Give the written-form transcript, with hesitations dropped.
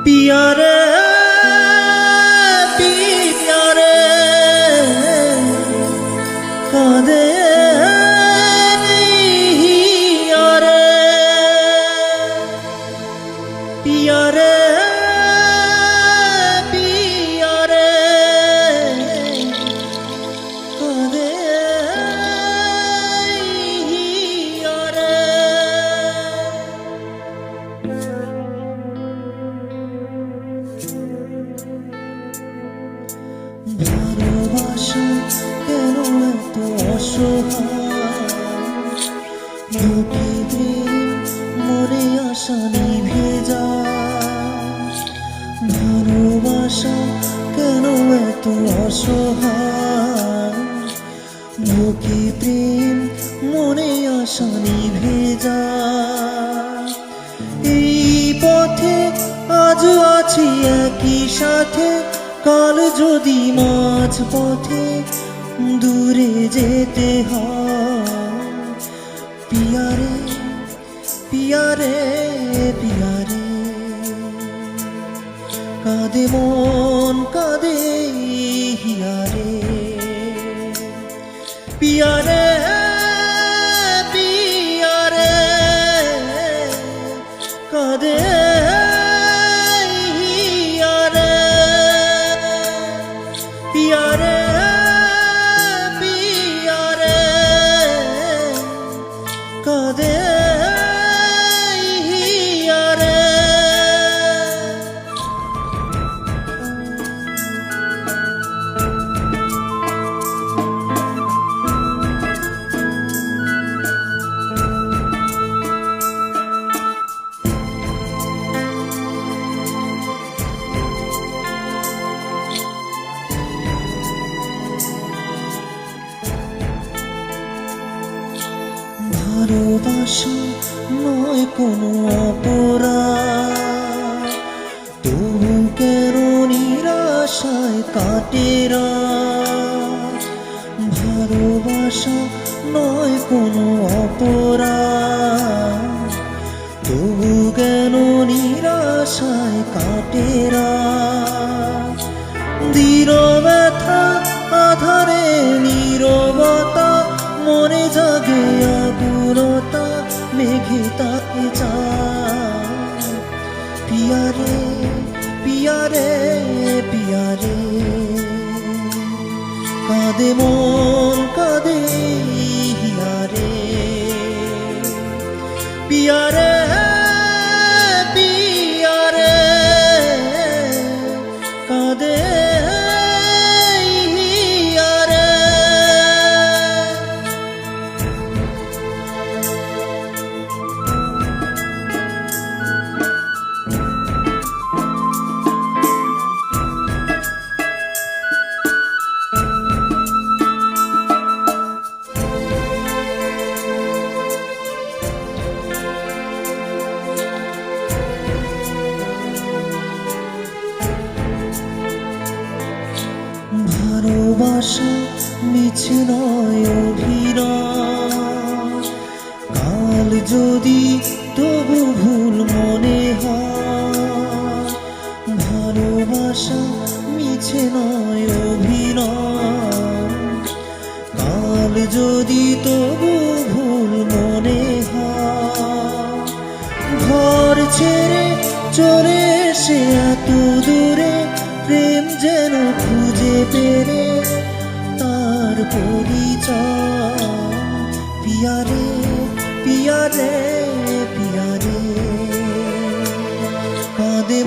पिया रे पिया रे कादे हिया रे पिया रे पिया रे कादे हिया रे ভালোবাসা কেন এত অসহায় দুটি মনে আশা নিভে যায় ভালোবাসা কেন এত অসহায় বুকে প্রেম মনে আশা নিভে যায় এই পথে আজও আছি একই সাথে কাল যদি মাঝ পথে দূরে যেতে হয় পিয়া রে পিয়া রে পিয়া রে কাঁদে মন কাঁদে হিয়া রে পিয়া রে পিয়া রে কাঁদে पिया रे पिया रे कादे हिया रे ভালোবাসা নয় কোনো অপরাধ তবু কেন নিরাশায় কাটে রাত ভালোবাসা নয় কোনো অপরাধ তবু কেন নিরাশায় কাটে রাত দৃঢ় ব্যথা আধারে নীরবতা মনে জাগে আকুলতা মেঘে তাকে চায় পিয়া রে পিয়া রে পিয়া রে কাঁদে মন কাঁদে হিয়া রে পিয়া রে পিয়া রে কাঁদে ভালোবাসা মিছে নয় অভিনয় কাল যদি তবু ভুল মনে হয় ভালোবাসা মিছে নয় অভিনয় কাল যদি তবু ভুল মনে হয় ঘর ছেড়ে চলে এসে এত দূরে প্রেম যেন খুঁজে পেরে তার পরিচয় পিয়া রে পিয়া রে পিয়া রে কাঁদে